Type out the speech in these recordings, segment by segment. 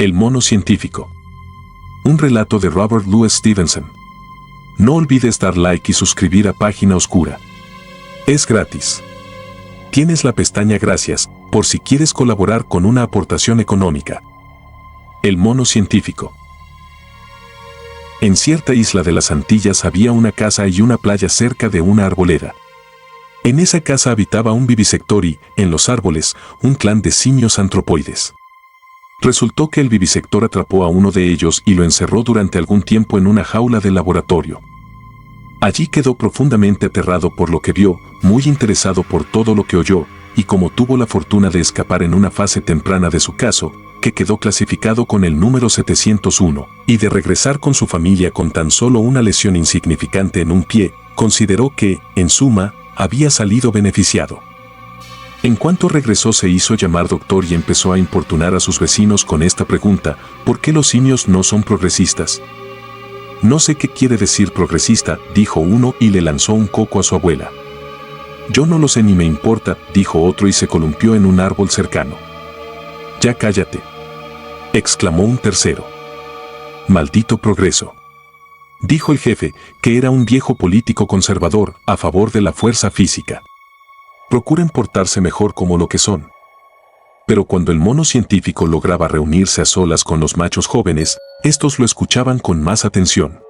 El mono científico. Un relato de Robert Louis Stevenson. No olvides dar like y suscribir a Página Oscura. Es gratis. Tienes la pestaña Gracias, por si quieres colaborar con una aportación económica. El mono científico. En cierta isla de las Antillas había una casa y una playa cerca de una arboleda. En esa casa habitaba un vivisector y, en los árboles, un clan de simios antropoides. Resultó que el vivisector atrapó a uno de ellos y lo encerró durante algún tiempo en una jaula de laboratorio. Allí quedó profundamente aterrado por lo que vio, muy interesado por todo lo que oyó, y como tuvo la fortuna de escapar en una fase temprana de su caso, que quedó clasificado con el número 701, y de regresar con su familia con tan solo una lesión insignificante en un pie, consideró que, en suma, había salido beneficiado. En cuanto regresó se hizo llamar doctor y empezó a importunar a sus vecinos con esta pregunta: ¿por qué los simios no son progresistas? No sé qué quiere decir progresista, dijo uno y le lanzó un coco a su abuela. Yo no lo sé ni me importa, dijo otro y se columpió en un árbol cercano. Ya cállate, exclamó un tercero. Maldito progreso, dijo el jefe, que era un viejo político conservador, a favor de la fuerza física. Procuren portarse mejor como lo que son. Pero cuando el mono científico lograba reunirse a solas con los machos jóvenes, estos lo escuchaban con más atención.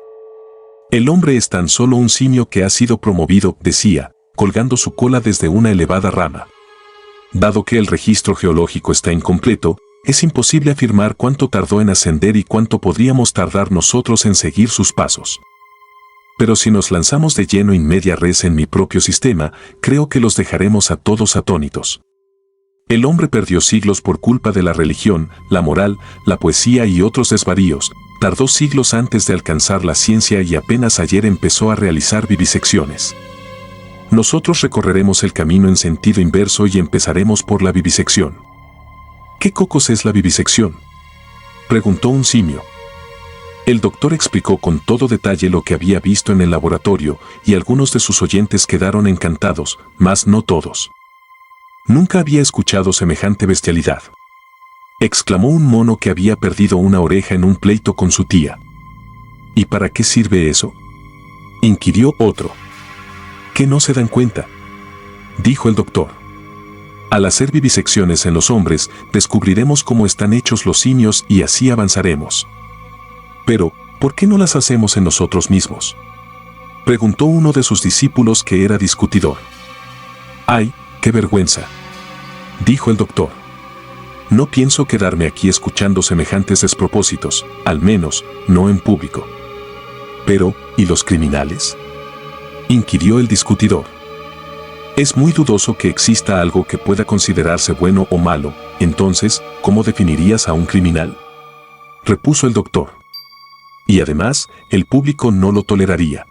El hombre es tan solo un simio que ha sido promovido, decía, colgando su cola desde una elevada rama. Dado que el registro geológico está incompleto, es imposible afirmar cuánto tardó en ascender y cuánto podríamos tardar nosotros en seguir sus pasos. Pero si nos lanzamos de lleno in media res en mi propio sistema, creo que los dejaremos a todos atónitos. El hombre perdió siglos por culpa de la religión, la moral, la poesía y otros desvaríos. Tardó siglos antes de alcanzar la ciencia y apenas ayer empezó a realizar vivisecciones. Nosotros recorreremos el camino en sentido inverso y empezaremos por la vivisección. ¿Qué cocos es la vivisección?, preguntó un simio. El doctor explicó con todo detalle lo que había visto en el laboratorio y algunos de sus oyentes quedaron encantados, mas no todos. Nunca había escuchado semejante bestialidad, exclamó un mono que había perdido una oreja en un pleito con su tía. ¿Y para qué sirve eso?, inquirió otro. ¿Qué no se dan cuenta?, dijo el doctor. Al hacer vivisecciones en los hombres, descubriremos cómo están hechos los simios y así avanzaremos. Pero, ¿por qué no las hacemos en nosotros mismos?, preguntó uno de sus discípulos que era discutidor. ¡Ay, qué vergüenza!, dijo el doctor. No pienso quedarme aquí escuchando semejantes despropósitos, al menos, no en público. Pero, ¿y los criminales?, inquirió el discutidor. Es muy dudoso que exista algo que pueda considerarse bueno o malo. Entonces, ¿cómo definirías a un criminal?, repuso el doctor. Y además, el público no lo toleraría.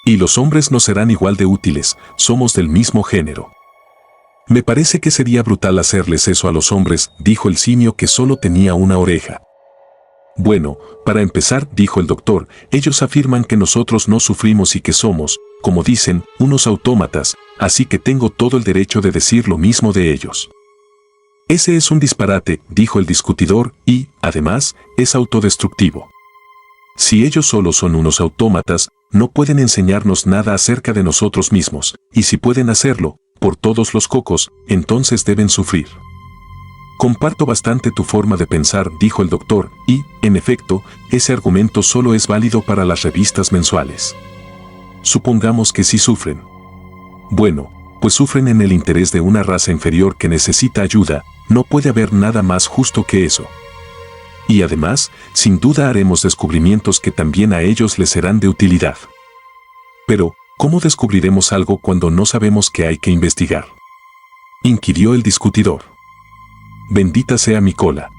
Y los hombres no serán igual de útiles, somos del mismo género. Me parece que sería brutal hacerles eso a los hombres, dijo el simio que solo tenía una oreja. Bueno, para empezar, dijo el doctor, ellos afirman que nosotros no sufrimos y que somos, como dicen, unos autómatas, así que tengo todo el derecho de decir lo mismo de ellos. Ese es un disparate, dijo el discutidor, y, además, es autodestructivo. Si ellos solo son unos autómatas, no pueden enseñarnos nada acerca de nosotros mismos, y si pueden hacerlo, por todos los cocos, entonces deben sufrir. Comparto bastante tu forma de pensar, dijo el doctor, y, en efecto, ese argumento solo es válido para las revistas mensuales. Supongamos que sí sufren. Bueno, pues sufren en el interés de una raza inferior que necesita ayuda, no puede haber nada más justo que eso. Y además, sin duda haremos descubrimientos que también a ellos les serán de utilidad. Pero, ¿cómo descubriremos algo cuando no sabemos qué hay que investigar?, inquirió el discutidor. Bendita sea mi cola,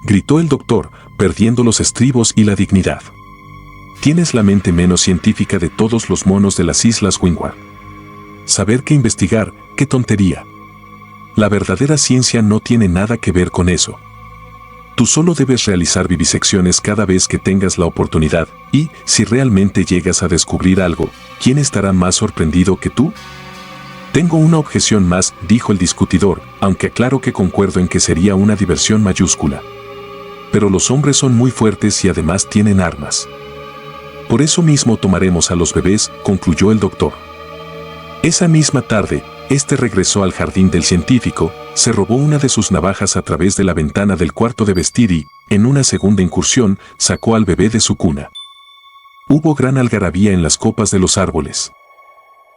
gritó el doctor, perdiendo los estribos y la dignidad. Tienes la mente menos científica de todos los monos de las islas Windward. Saber qué investigar, qué tontería. La verdadera ciencia no tiene nada que ver con eso. Tú solo debes realizar vivisecciones cada vez que tengas la oportunidad, y, si realmente llegas a descubrir algo, ¿quién estará más sorprendido que tú? Tengo una objeción más, dijo el discutidor, aunque aclaro que concuerdo en que sería una diversión mayúscula. pero los hombres son muy fuertes y además tienen armas. Por eso mismo tomaremos a los bebés, concluyó el doctor. Esa misma tarde, regresó al jardín del científico, se robó una de sus navajas a través de la ventana del cuarto de vestir y, en una segunda incursión, sacó al bebé de su cuna. Hubo gran algarabía en las copas de los árboles.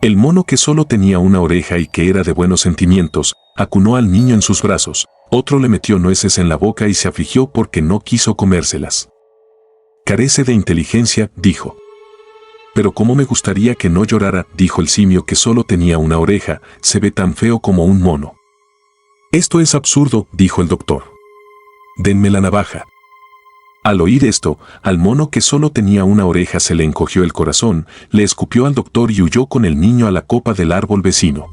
El mono, que solo tenía una oreja y que era de buenos sentimientos, acunó al niño en sus brazos, otro le metió nueces en la boca y se afligió porque no quiso comérselas. Carece de inteligencia, dijo. Pero cómo me gustaría que no llorara, dijo el simio, que solo tenía una oreja, se ve tan feo como un mono. Esto es absurdo, dijo el doctor. Denme la navaja. Al oír esto, al mono, que solo tenía una oreja, se le encogió el corazón, le escupió al doctor y huyó con el niño a la copa del árbol vecino.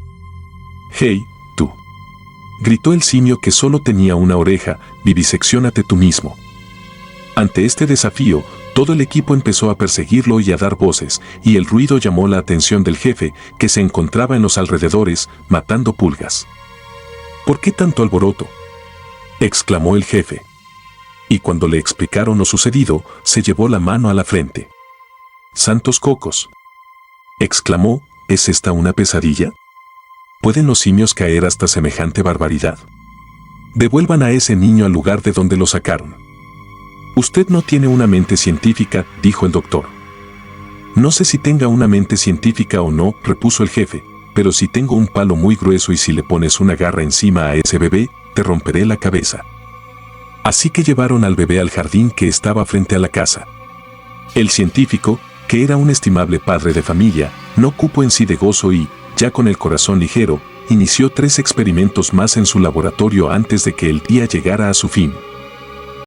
«Hey, tú», gritó el simio, que solo tenía una oreja, «vivisecciónate tú mismo». Ante este desafío, todo el equipo empezó a perseguirlo y a dar voces, y el ruido llamó la atención del jefe, que se encontraba en los alrededores, matando pulgas. «¿Por qué tanto alboroto?», exclamó el jefe. Y cuando le explicaron lo sucedido, se llevó la mano a la frente. «¡Santos cocos!», exclamó, ¿es esta una pesadilla? ¿Pueden los simios caer hasta semejante barbaridad? Devuelvan a ese niño al lugar de donde lo sacaron. Usted no tiene una mente científica, dijo el doctor. No sé si tenga una mente científica o no, repuso el jefe, pero si tengo un palo muy grueso y si le pones una garra encima a ese bebé, te romperé la cabeza. Así que llevaron al bebé al jardín que estaba frente a la casa. El científico, que era un estimable padre de familia, no cupo en sí de gozo y, ya con el corazón ligero, inició 3 experimentos más en su laboratorio antes de que el día llegara a su fin.